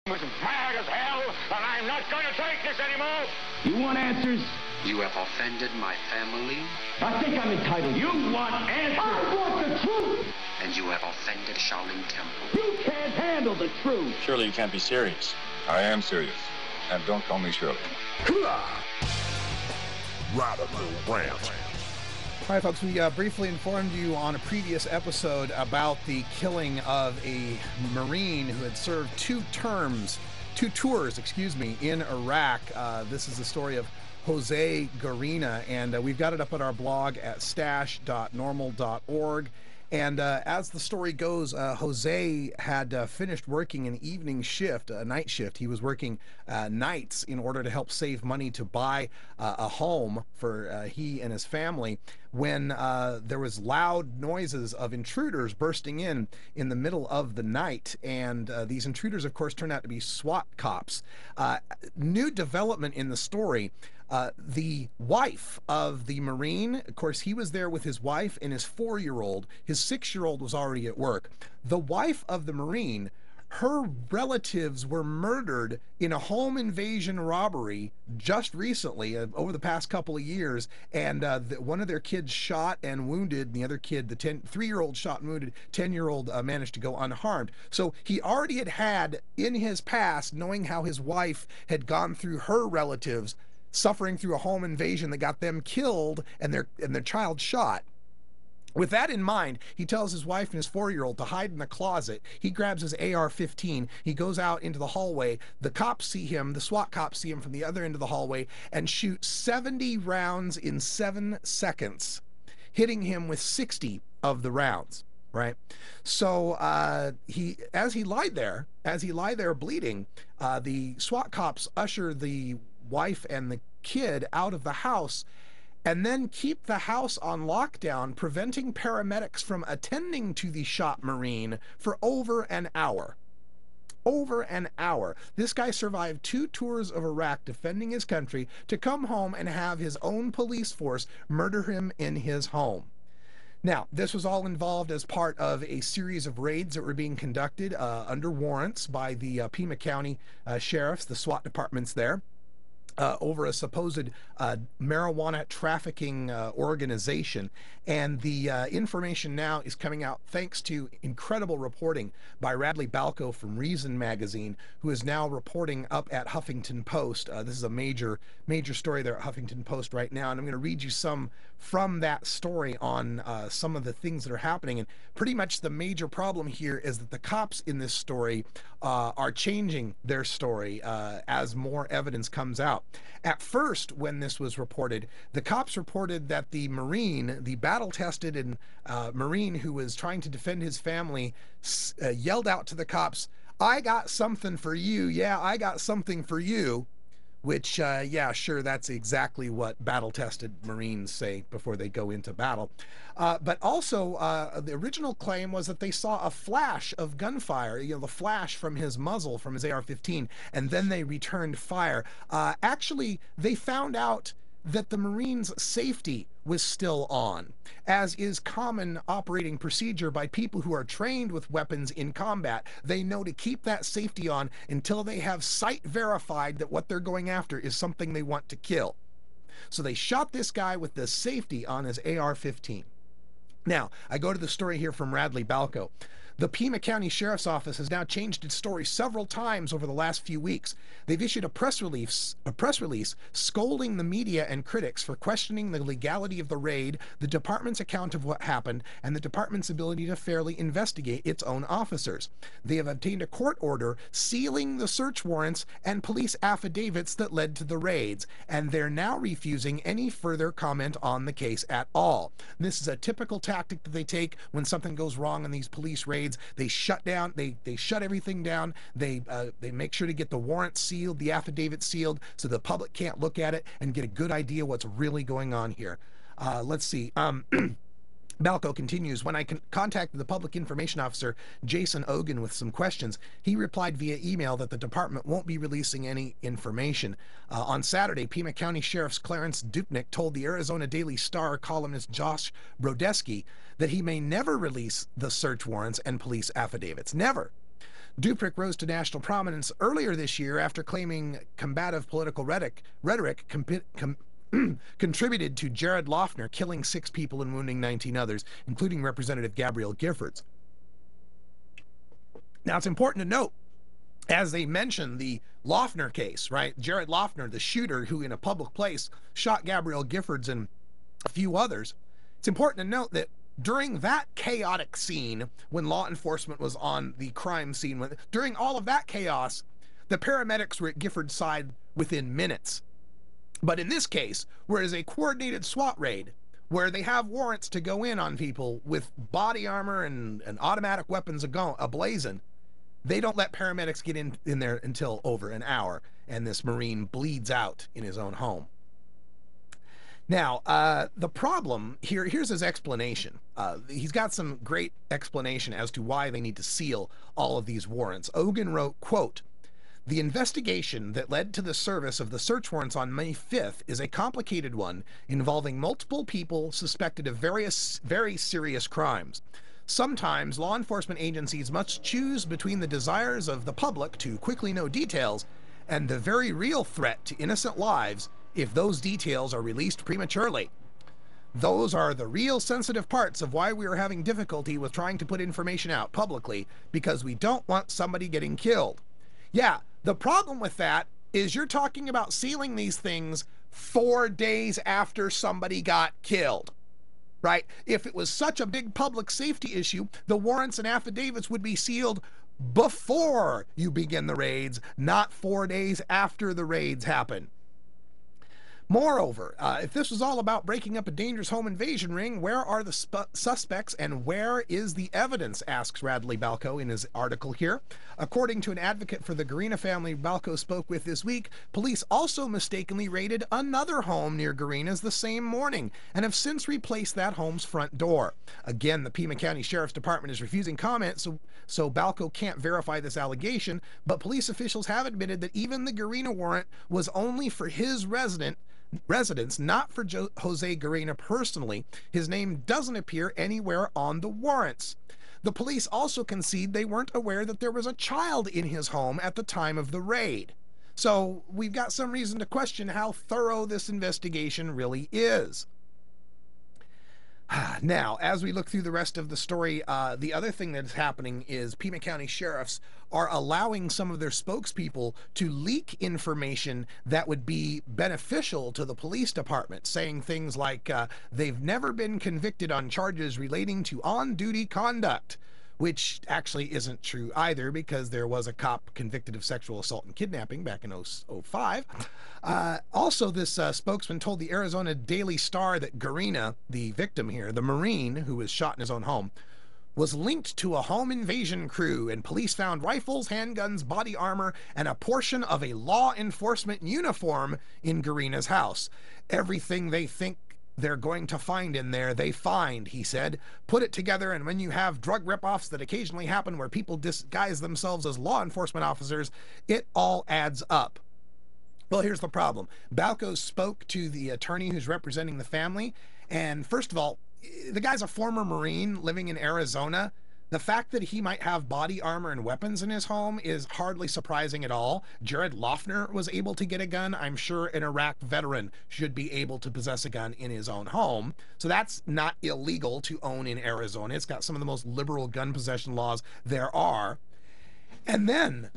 was mad as hell, and I'm not going to take this anymore. You want answers? You have offended my family. I think I'm entitled. You want answers? I want the truth. And you have offended Shaolin Temple. You can't handle the truth. Surely you can't be serious. I am serious. And don't call me Shirley. Radical Rant. All right, folks, we briefly informed you on a previous episode about the killing of a Marine who had served two tours, in Iraq. This is the story of Jose Garina, and we've got it up at our blog at stash.normal.org. And as the story goes, Jose had finished working an evening shift, a night shift. He was working nights in order to help save money to buy a home for he and his family when there was loud noises of intruders bursting in the middle of the night. And these intruders, of course, turned out to be SWAT cops. New development in the story. The wife of the Marine, of course, he was there with his wife and his 4-year-old. His 6-year-old was already at work. The wife of the Marine, her relatives were murdered in a home invasion robbery just recently, over the past couple of years, and one of their kids shot and wounded, and the other kid, the 3-year-old shot and wounded, 10-year-old managed to go unharmed. So he already had in his past, knowing how his wife had gone through her relatives, suffering through a home invasion that got them killed and their child shot. With that in mind, he tells his wife and his 4-year-old to hide in the closet. He grabs his AR-15. He goes out into the hallway. The cops see him, the SWAT cops see him from the other end of the hallway, and shoot 70 rounds in 7 seconds, hitting him with 60 of the rounds. Right. So as he lied there bleeding, the SWAT cops usher the wife and the kid out of the house and then keep the house on lockdown, preventing paramedics from attending to the shot Marine for over an hour. Over an hour. This guy survived 2 tours of Iraq defending his country to come home and have his own police force murder him in his home. Now, this was all involved as part of a series of raids that were being conducted under warrants by the Pima County sheriffs, the SWAT departments there, over a supposed marijuana trafficking organization. And the information now is coming out thanks to incredible reporting by Radley Balco from Reason magazine, who is now reporting up at Huffington Post. This is a major story there at Huffington Post right now, and I'm going to read you some from that story on some of the things that are happening. And pretty much the major problem here is that the cops in this story are changing their story as more evidence comes out. At first, when this was reported, the cops reported that the Marine, the battle-tested and Marine who was trying to defend his family, yelled out to the cops, "I got something for you. Yeah, I got something for you." Which, yeah, sure, that's exactly what battle-tested Marines say before they go into battle. But also, the original claim was that they saw a flash of gunfire, the flash from his muzzle, from his AR-15, and then they returned fire. Actually, they found out that the Marines' safety was still on, as is common operating procedure by people who are trained with weapons in combat. They know to keep that safety on until they have sight verified that what they're going after is something they want to kill. So they shot this guy with the safety on his AR-15. Now, I go to the story here from Radley Balco. The Pima County Sheriff's Office has now changed its story several times over the last few weeks. They've issued a press release scolding the media and critics for questioning the legality of the raid, the department's account of what happened, and the department's ability to fairly investigate its own officers. They have obtained a court order sealing the search warrants and police affidavits that led to the raids, and they're now refusing any further comment on the case at all. This is a typical tactic that they take when something goes wrong in these police raids. They shut down, they shut everything down. They make sure to get the warrant sealed, the affidavit sealed, so the public can't look at it and get a good idea what's really going on here. Let's see. Balco continues, when I contacted the public information officer, Jason Ogan, with some questions, he replied via email that the department won't be releasing any information. On Saturday, Pima County Sheriff's Clarence Dupnick told the Arizona Daily Star columnist Josh Brodesky that he may never release the search warrants and police affidavits. Never. Duprick rose to national prominence earlier this year after claiming combative political rhetoric contributed to Jared Loughner killing 6 people and wounding 19 others, including Representative Gabrielle Giffords. Now, it's important to note, as they mentioned the Loughner case, right? Jared Loughner, the shooter who in a public place shot Gabrielle Giffords and a few others. It's important to note that during that chaotic scene, when law enforcement was on the crime scene, during all of that chaos, the paramedics were at Gifford's side within minutes. But in this case, whereas a coordinated SWAT raid, where they have warrants to go in on people with body armor and automatic weapons ablazing, they don't let paramedics get in there until over an hour, and this Marine bleeds out in his own home. Now, the problem here's his explanation. He's got some great explanation as to why they need to seal all of these warrants. Ogan wrote, quote, "The investigation that led to the service of the search warrants on May 5th is a complicated one involving multiple people suspected of various very serious crimes. Sometimes law enforcement agencies must choose between the desires of the public to quickly know details and the very real threat to innocent lives if those details are released prematurely. Those are the real sensitive parts of why we are having difficulty with trying to put information out publicly, because we don't want somebody getting killed." Yeah, the problem with that is you're talking about sealing these things 4 days after somebody got killed, right? If it was such a big public safety issue, the warrants and affidavits would be sealed before you begin the raids, not 4 days after the raids happen. Moreover, if this was all about breaking up a dangerous home invasion ring, where are the suspects and where is the evidence, asks Radley Balco in his article here. According to an advocate for the Garina family Balco spoke with this week, police also mistakenly raided another home near Garina's the same morning and have since replaced that home's front door. Again, the Pima County Sheriff's Department is refusing comment, so Balco can't verify this allegation, but police officials have admitted that even the Garina warrant was only for his residence, not for Jose Garina personally. His name doesn't appear anywhere on the warrants. The police also concede they weren't aware that there was a child in his home at the time of the raid. So we've got some reason to question how thorough this investigation really is. Now, as we look through the rest of the story, the other thing that's happening is Pima County sheriffs are allowing some of their spokespeople to leak information that would be beneficial to the police department, saying things like they've never been convicted on charges relating to on-duty conduct, which actually isn't true either, because there was a cop convicted of sexual assault and kidnapping back in 2005. Also, this spokesman told the Arizona Daily Star that Garina, the victim here, the Marine who was shot in his own home, was linked to a home invasion crew, and police found rifles, handguns, body armor, and a portion of a law enforcement uniform in Garina's house. Everything they think they're going to find in there, they find, he said. Put it together, and when you have drug ripoffs that occasionally happen where people disguise themselves as law enforcement officers, it all adds up. Well, here's the problem. Balco spoke to the attorney who's representing the family, and first of all, the guy's a former Marine living in Arizona. The fact that he might have body armor and weapons in his home is hardly surprising at all. Jared Loughner was able to get a gun. I'm sure an Iraq veteran should be able to possess a gun in his own home. So that's not illegal to own in Arizona. It's got some of the most liberal gun possession laws there are. And then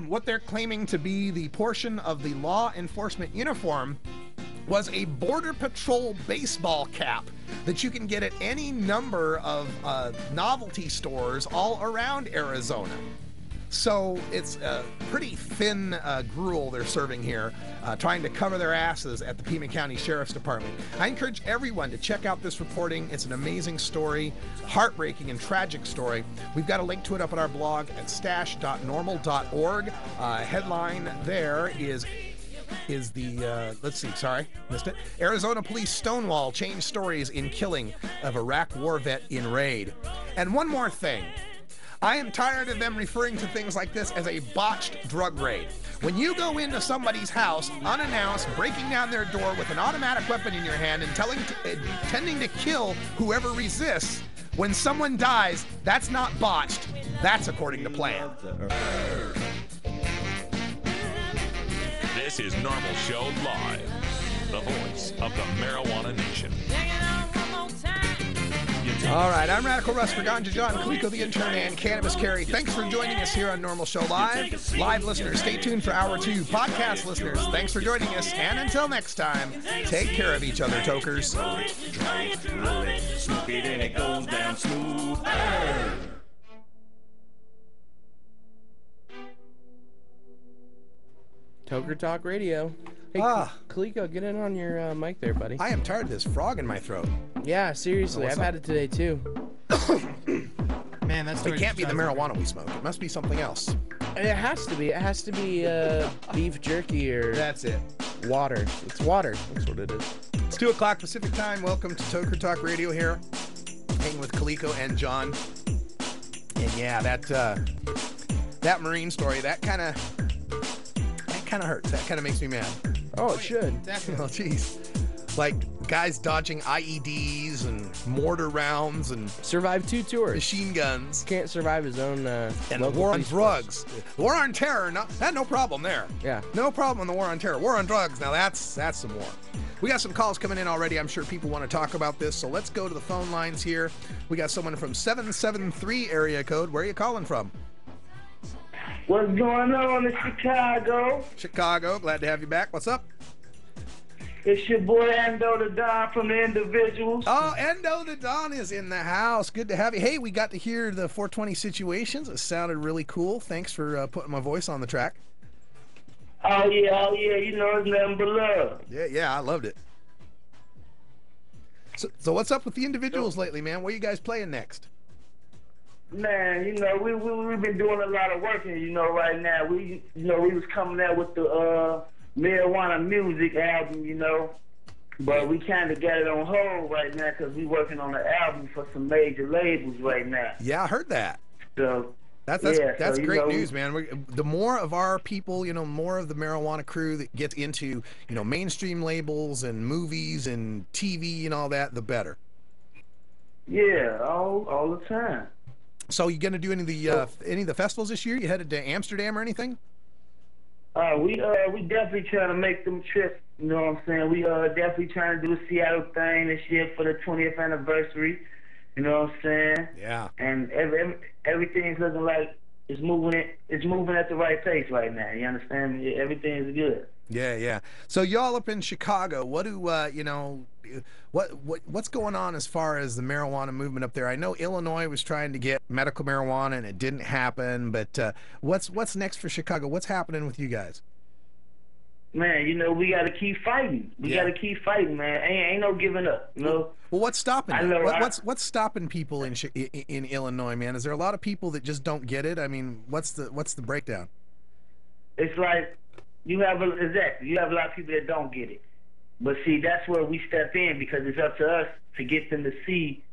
what they're claiming to be the portion of the law enforcement uniform was a Border Patrol baseball cap that you can get at any number of novelty stores all around Arizona. So it's a pretty thin gruel they're serving here, trying to cover their asses at the Pima County Sheriff's Department. I encourage everyone to check out this reporting. It's an amazing story, heartbreaking and tragic story. We've got a link to it up at our blog at stash.normal.org. Headline there is the, let's see, sorry, missed it. Arizona police stonewall change stories in killing of Iraq war vet in raid. And one more thing. I am tired of them referring to things like this as a botched drug raid. When you go into somebody's house unannounced, breaking down their door with an automatic weapon in your hand and intending to kill whoever resists, when someone dies, that's not botched. That's according to plan. This is Normal Show Live, the voice of the Marijuana Nation. All right, I'm Radical Russ for Ganja John, Kaliko the Intern, and Cannabis Carrie. Thanks for joining us here on Normal Show Live. Live listeners, stay tuned for Hour 2. Podcast listeners, thanks for joining us. And until next time, take care of each other, tokers. Toker Talk Radio. Hey, Kaliko, get in on your mic there, buddy. I am tired of this frog in my throat. Yeah, seriously, I've had it today too. Man, that's it can't be the marijuana we smoke. It must be something else. It has to be. It has to be beef jerky or that's it. Water. It's water. That's what it is. It's 2 o'clock Pacific time. Welcome to Toker Talk Radio here. Hanging with Kaliko and John. And yeah, that Marine story, that kind of hurts. That kind of makes me mad. Oh, it should. Oh, jeez. Like guys dodging IEDs and mortar rounds and survived 2 tours. Machine guns. Can't survive his own. And the war on drugs. The war on terror. No problem there. Yeah. No problem on the war on terror. War on drugs. Now that's some war. We got some calls coming in already. I'm sure people want to talk about this. So let's go to the phone lines here. We got someone from 773 area code. Where are you calling from? What's going on in Chicago? Chicago. Glad to have you back. What's up? It's your boy Endo the Don from the Individuals. Oh, Endo the Don is in the house. Good to have you. Hey, we got to hear the 420 Situations. It sounded really cool. Thanks for putting my voice on the track. Oh yeah. You know, it's nothing but love. Yeah, I loved it. So what's up with the Individuals lately, man? What are you guys playing next? Man, you know, we've been doing a lot of work, and you know, right now we was coming out with the marijuana music album, you know, but we kind of got it on hold right now because we working on an album for some major labels right now. Yeah, I heard that. So that's great news, man. The more of our people, you know, more of the marijuana crew that gets into, you know, mainstream labels and movies and TV and all that, the better. Yeah, all the time. So you gonna do any of the festivals this year? You headed to Amsterdam or anything? We definitely trying to make them trips. You know what I'm saying? We definitely trying to do a Seattle thing this year for the 20th anniversary. You know what I'm saying? Yeah. And everything's looking like it's moving at the right pace right now. You understand me? Everything is good. Yeah. So y'all up in Chicago, what do what's going on as far as the marijuana movement up there? I know Illinois was trying to get medical marijuana and it didn't happen, but what's next for Chicago? What's happening with you guys? Man, you know, we got to keep fighting. We got to keep fighting, man. Ain't no giving up, you know? Well, what's stopping it? What's stopping people in Illinois, man? Is there a lot of people that just don't get it? I mean, what's the breakdown? It's like you have a lot of people that don't get it. But see, that's where we step in because it's up to us to get them to see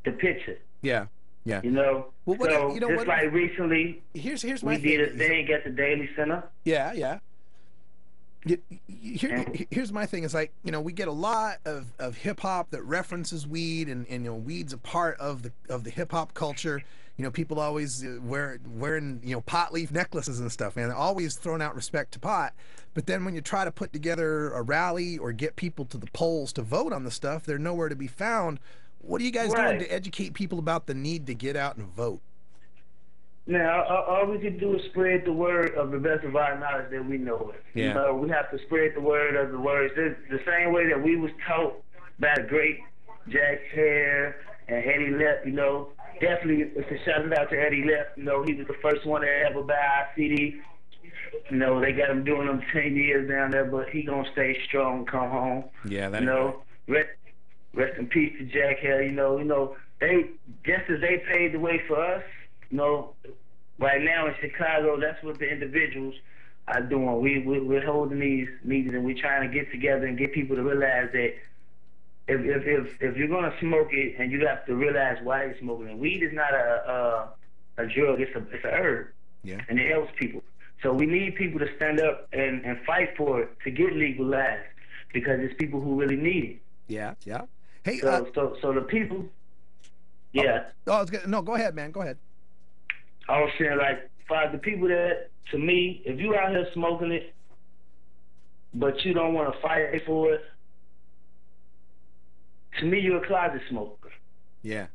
the picture. Yeah. You know? Well, like recently, here's my we did a thing at the Daily Center. Yeah. Here's my thing. Is like, you know, we get a lot of hip hop that references weed, and you know, weed's a part of the hip hop culture. You know, people always wearing you know, pot leaf necklaces and stuff, man. They're always throwing out respect to pot. But then when you try to put together a rally or get people to the polls to vote on the stuff, they're nowhere to be found. What are you guys doing to educate people about the need to get out and vote? Now, all we can do is spread the word of the best of our knowledge that we know it. Yeah. You know, we have to spread the word of the words. The same way that we was taught by the great Jack Hare and Eddie Lepp, you know. Definitely, it's a shout out to Eddie Lepp. You know, he was the first one to ever buy our CD. You know, they got him doing them 10 years down there, but he gonna stay strong and come home. Yeah, that. You know, rest in peace to Jack Hare. You know, they just as they paved the way for us. You know, right now in Chicago, that's what the Individuals are doing. We're holding these meetings and we're trying to get together and get people to realize that if you're gonna smoke it, and you have to realize why you're smoking it. Weed is not a drug; it's a herb. Yeah. And it helps people. So we need people to stand up and fight for it to get legalized because it's people who really need it. Yeah. Hey, so the people. Yeah. No, go ahead, man. Go ahead. I was saying, like, for the people that, to me, if you out here smoking it, but you don't want to fight for it, to me, you're a closet smoker. Yeah.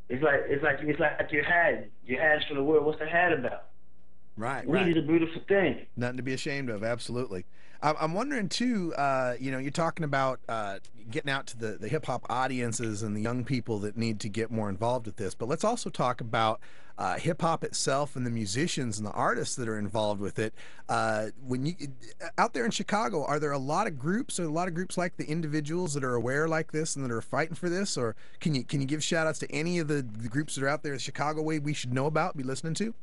It's like you're hiding. You're hiding from the world. What's the hide about? Right. Weed Right. is a beautiful thing. Nothing to be ashamed of. Absolutely. I'm wondering too. You know, you're talking about getting out to the hip hop audiences and the young people that need to get more involved with this. But let's also talk about hip hop itself and the musicians and the artists that are involved with it. When you out there in Chicago, are there a lot of groups, or a lot of groups like the individuals that are aware like this and that are fighting for this? Or can you give shout outs to any of the groups that are out there in Chicago way we should know about, be listening to?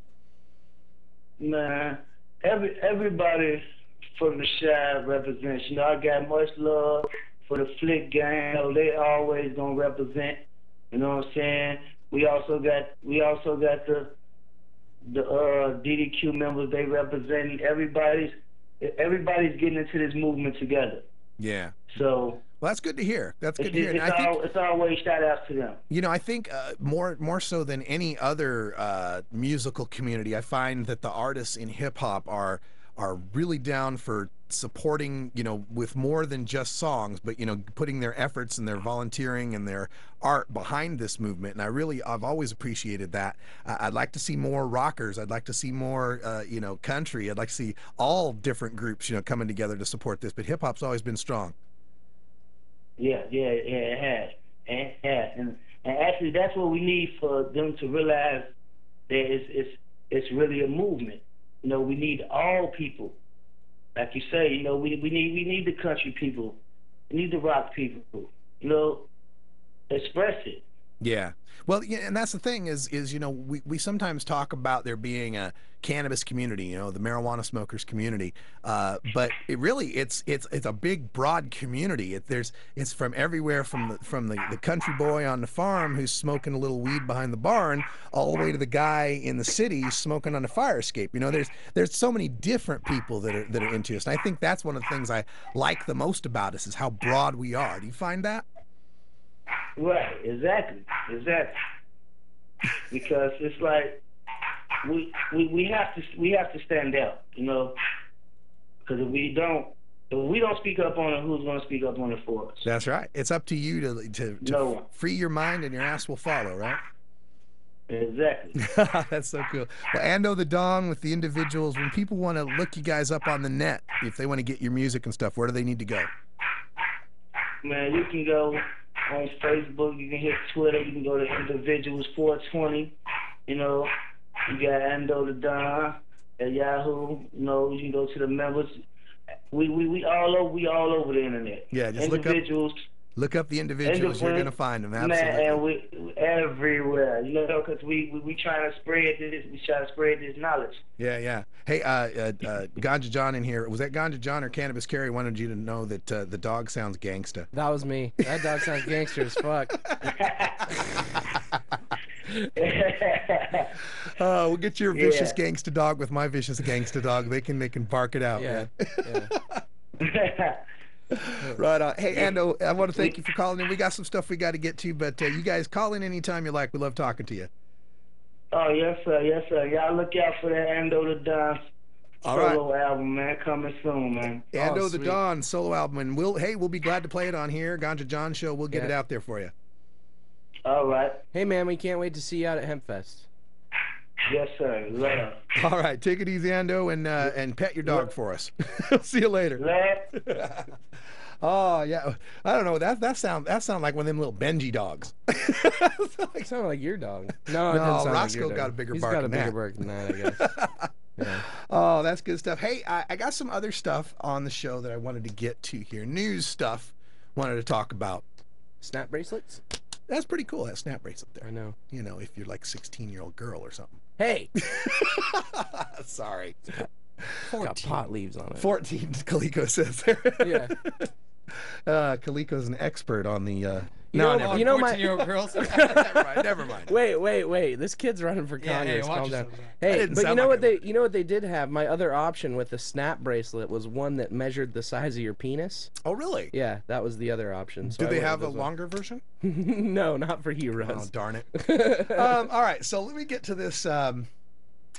Man, everybody from the Chi represents. You know, I got much love for the Flick gang. You know, they always gonna represent. You know what I'm saying? We also got the DDQ members. They representing. Everybody's getting into this movement together. Yeah. So. Well, that's good to hear. That's good to hear. It's always shout outs to them. You know, I think more so than any other musical community, I find that the artists in hip hop are really down for supporting, you know, with more than just songs, but, you know, putting their efforts and their volunteering and their art behind this movement. And I've always appreciated that. I'd like to see more rockers. I'd like to see more, you know, country. I'd like to see all different groups, you know, coming together to support this. But hip hop's always been strong. Yeah, it has. And actually, that's what we need for them to realize that it's really a movement. You know, we need all people. Like you say, you know, we need the country people. We need the rock people. You know, express it. Yeah. Well, yeah, and that's the thing is you know, we sometimes talk about there being a cannabis community, you know, the marijuana smokers community, but it's a big broad community. It's from everywhere, from the country boy on the farm who's smoking a little weed behind the barn, all the way to the guy in the city smoking on the fire escape. You know, there's so many different people that are into us, and I think that's one of the things I like the most about us is how broad we are. Do you find that? Right, exactly. Because it's like we have to stand out, you know. Because if we don't speak up on it, who's going to speak up on it for us? That's right. It's up to you to no one. Free your mind, and your ass will follow. Right. Exactly. That's so cool. Well, Ando the Dong with the individuals. When people want to look you guys up on the net, if they want to get your music and stuff, where do they need to go? Man, you can go on Facebook, you can hit Twitter, you can go to Individuals 420, you know, you got Ando the Don at Yahoo, you know, you can go to the members. We all over the internet. Yeah, just look up the individuals. You're gonna find them. Absolutely. Man, and we everywhere, you know, because we trying to spread this. We try to spread this knowledge. Yeah. Hey, Ganja John in here. Was that Ganja John or Cannabis Carry wanted you to know that the dog sounds gangsta? That was me. That dog sounds gangster as fuck. We'll get your vicious gangsta dog with my vicious gangsta dog. They can bark it out. Yeah. Man. Right on. Hey, Ando, I want to thank you for calling in. We got some stuff we got to get to, but you guys call in anytime you like. We love talking to you. Oh, yes, sir. Y'all look out for that Ando the Don solo album, man. Coming soon, man. Ando the Don solo album. And we'll be glad to play it on here. Ganja John Show. We'll get it out there for you. All right. Hey, man, we can't wait to see you out at Hempfest. Yes, sir. Love. All right. Take it easy, Ando, and pet your dog for us. See you later. Oh yeah, I don't know. That sound like one of them little Benji dogs. It sounded like your dog. No, Roscoe got a bigger bark. He's got a bigger bark than that, I guess. Yeah. Oh, that's good stuff. Hey, I got some other stuff on the show that I wanted to get to here. News stuff. Wanted to talk about. Snap bracelets. That's pretty cool. That snap bracelet there. I know. You know, if you're like 16-year-old girl or something. Hey. Sorry. 14. Got pot leaves on it. 14, Kaliko says there. Yeah. Kaliko's an expert on the. You know my 14-year-old girls. Never mind. Wait. This kid's running for Congress. Calm down. Hey, but you know what they did have? My other option with the snap bracelet was one that measured the size of your penis. Oh, really? Yeah, that was the other option. So do they have a longer version? No, not for you, Russ. Oh, darn it. All right, so let me get to this.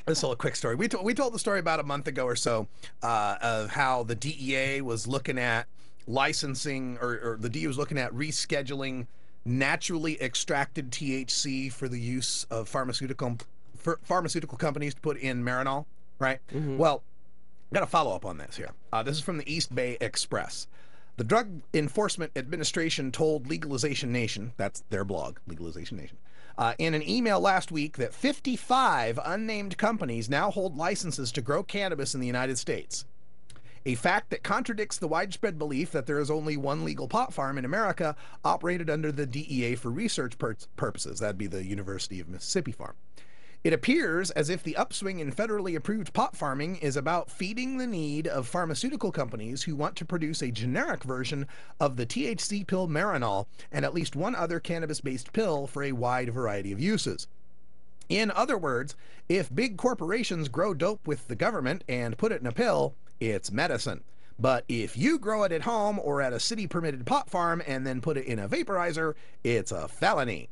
This is a quick story. We told the story about a month ago or so of how the DEA was looking at licensing, or the DEA was looking at rescheduling naturally extracted THC for the use of pharmaceutical companies to put in Marinol, right? Well, got to follow up on this here. This is from the East Bay Express. The Drug Enforcement Administration told Legalization Nation, that's their blog, Legalization Nation, in an email last week that 55 unnamed companies now hold licenses to grow cannabis in the United States. A fact that contradicts the widespread belief that there is only one legal pot farm in America operated under the DEA for research purposes. That'd be the University of Mississippi farm. It appears as if the upswing in federally approved pot farming is about feeding the need of pharmaceutical companies who want to produce a generic version of the THC pill Marinol and at least one other cannabis-based pill for a wide variety of uses. In other words, if big corporations grow dope with the government and put it in a pill, it's medicine. But if you grow it at home or at a city-permitted pot farm and then put it in a vaporizer, it's a felony.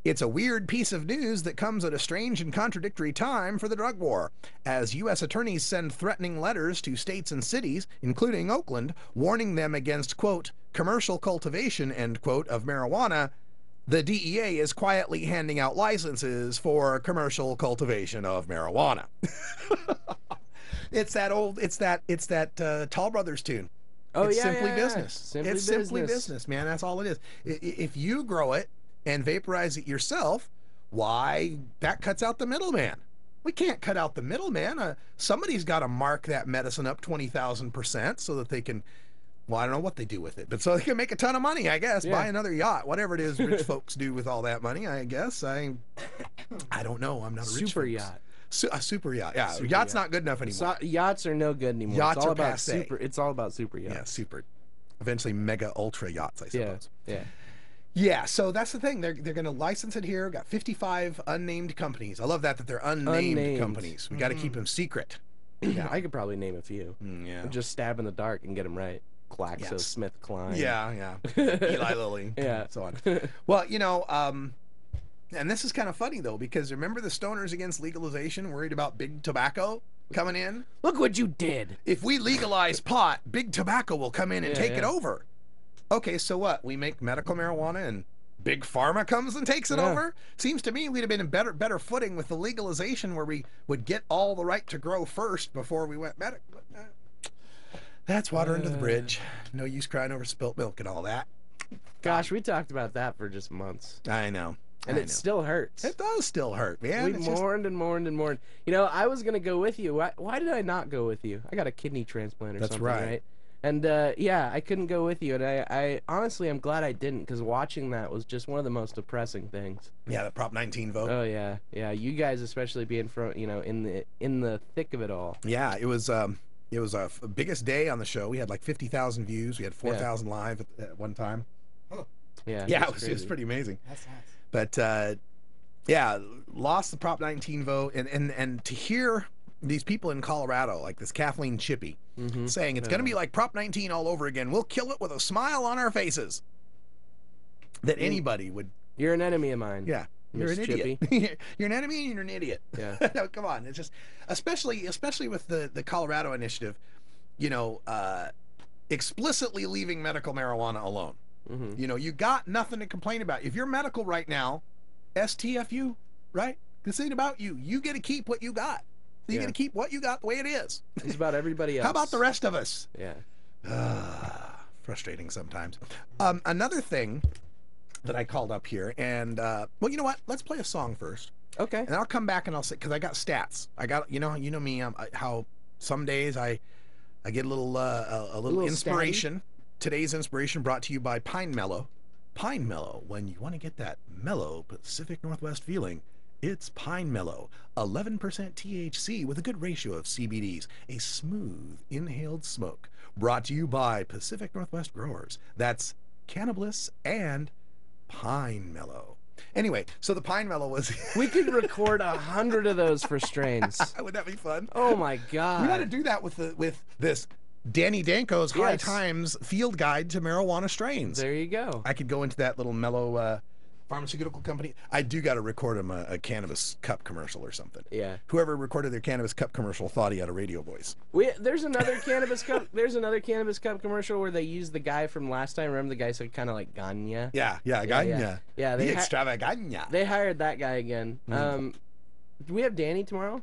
It's a weird piece of news that comes at a strange and contradictory time for the drug war. As U.S. attorneys send threatening letters to states and cities, including Oakland, warning them against, quote, commercial cultivation, end quote, of marijuana, the DEA is quietly handing out licenses for commercial cultivation of marijuana. It's that Tall Brothers tune. Oh, it's yeah, simply yeah, business. yeah. It's simply business, man. That's all it is. If you grow it and vaporize it yourself, why, that cuts out the middleman. We can't cut out the middleman. Somebody's got to mark that medicine up 20,000% so that they can, well, I don't know what they do with it, but so they can make a ton of money, I guess. Yeah. Buy another yacht, whatever it is rich folks do with all that money, I guess. I don't know. I'm not a rich super folks. Yacht. A super yacht. Yeah, super yacht's yacht. not good enough anymore. Yachts are no good anymore. Yachts it's all are about passe. super. It's all about super yachts. Yeah, super. Eventually, mega ultra yachts, I suppose. Yeah. Yeah, so that's the thing. They're going to license it here. Got 55 unnamed companies. I love that they're unnamed companies. We got to keep them secret. Yeah, I could probably name a few. Yeah. Just stab in the dark and get them right. GlaxoSmithKline. Yeah. Eli Lilly. Yeah. And so on. Well, you know, and this is kind of funny, though, because remember the stoners against legalization worried about big tobacco coming in? Look what you did. If we legalize pot, big tobacco will come in and take it over. Okay, so what? We make medical marijuana and big pharma comes and takes it over? Seems to me we'd have been in better footing with the legalization where we would get all the right to grow first before we went medical. That's water under the bridge. No use crying over spilt milk and all that. Gosh, we talked about that for just months. I know. And it still hurts. It does still hurt, man. We mourned and mourned and mourned. You know, I was going to go with you. Why did I not go with you? I got a kidney transplant or something, right? And, yeah, I couldn't go with you. And I honestly, I'm glad I didn't, because watching that was just one of the most depressing things. Yeah, the Prop 19 vote. Oh, yeah. Yeah, you guys especially being from, you know, in the thick of it all. Yeah, it was a biggest day on the show. We had like 50,000 views. We had 4,000 live at one time. Oh. Yeah, it was pretty amazing. That's nice. But yeah, lost the Prop 19 vote, and to hear these people in Colorado, like this Kathleen Chippy, saying it's going to be like Prop 19 all over again. We'll kill it with a smile on our faces. That anybody would. You're an enemy of mine. Yeah. You're an idiot. You're an enemy and you're an idiot. Yeah. No, come on. It's just, especially with the Colorado initiative, you know, explicitly leaving medical marijuana alone. You know, you got nothing to complain about. If you're medical right now, STFU, right? This ain't about you. You get to keep what you got. You get to keep what you got the way it is. It's about everybody else. How about the rest of us? Yeah. Frustrating sometimes. Another thing that I called up here, and well, you know what? Let's play a song first. Okay. And I'll come back and I'll say, because I got stats. I got, you know me, how some days I get a little inspiration. Statty. Today's inspiration brought to you by Pine Mellow. Pine Mellow, when you want to get that mellow Pacific Northwest feeling, it's Pine Mellow. 11% THC with a good ratio of CBDs. A smooth inhaled smoke. Brought to you by Pacific Northwest growers. That's Cannabis and Pine Mellow. Anyway, so the Pine Mellow was... We could record 100 of those for strains. Would that be fun? Oh my God. We got to do that with this Danny Danko's High Times Field Guide to Marijuana Strains. There you go. I could go into that little mellow pharmaceutical company. I do got to record him a cannabis cup commercial or something. Yeah. Whoever recorded their cannabis cup commercial thought he had a radio voice. There's another cannabis cup. There's another cannabis cup commercial where they used the guy from last time. Remember the guy said kind of like Ganya? Yeah, Ganya. Yeah, the extravaganya. They hired that guy again. Do we have Danny tomorrow?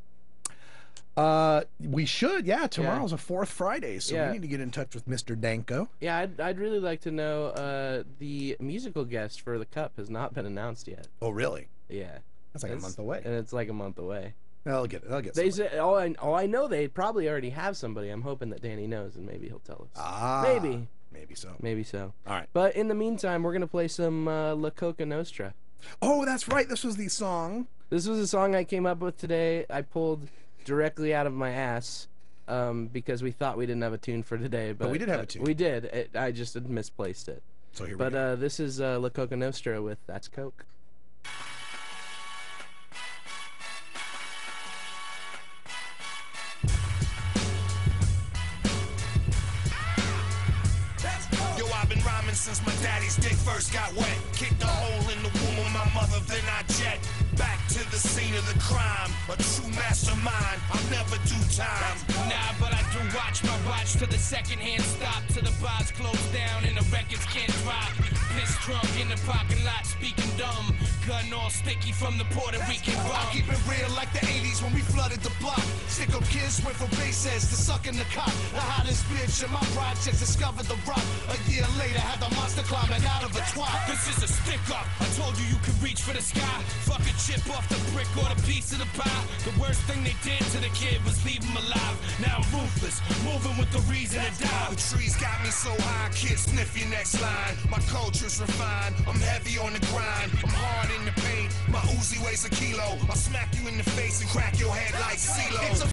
We should. Yeah, tomorrow's a fourth Friday, so we need to get in touch with Mr. Danko. Yeah, I'd really like to know. The musical guest for the cup has not been announced yet. Oh, really? Yeah. That's like a month away. And it's like a month away. They'll get They said, I know they probably already have somebody. I'm hoping that Danny knows, and maybe he'll tell us. Ah. Maybe so. Maybe so. All right. But in the meantime, we're gonna play some La Coca Nostra. Oh, that's right. This was the song. This was a song I came up with today. I pulled directly out of my ass because we thought we didn't have a tune for today. But we did have a tune. We did. I just had misplaced it. So here we go. But this is La Coca Nostra with That's Coke. Since my daddy's dick first got wet, kicked a hole in the womb of my mother, then I jet back to the scene of the crime. A true mastermind, I'll never do time. Nah, but I do watch my watch to the second-hand stop, to the bars close down and the records can't drop. Piss drunk in the parking lot, speaking dumb. Gun all sticky from the Puerto Rican rum. I keep it real like the 80s when we flooded the block. Stick up kids went from bass heads to sucking the cock. The hottest bitch in my projects discovered the rock. A year later, had the monster climbing out of a twat. This is a stick up. I told you could reach for the sky. Fuck a chip off the brick or the piece of the pie. The worst thing they did to the kid was leave him alive. Now I'm ruthless, moving with the reason to die. The trees got me so high, kid, sniff your next line. My culture's refined, I'm heavy on the grind. I'm hard in the paint, my Uzi weighs a kilo. I'll smack you in the face and crack your head like CeeLo.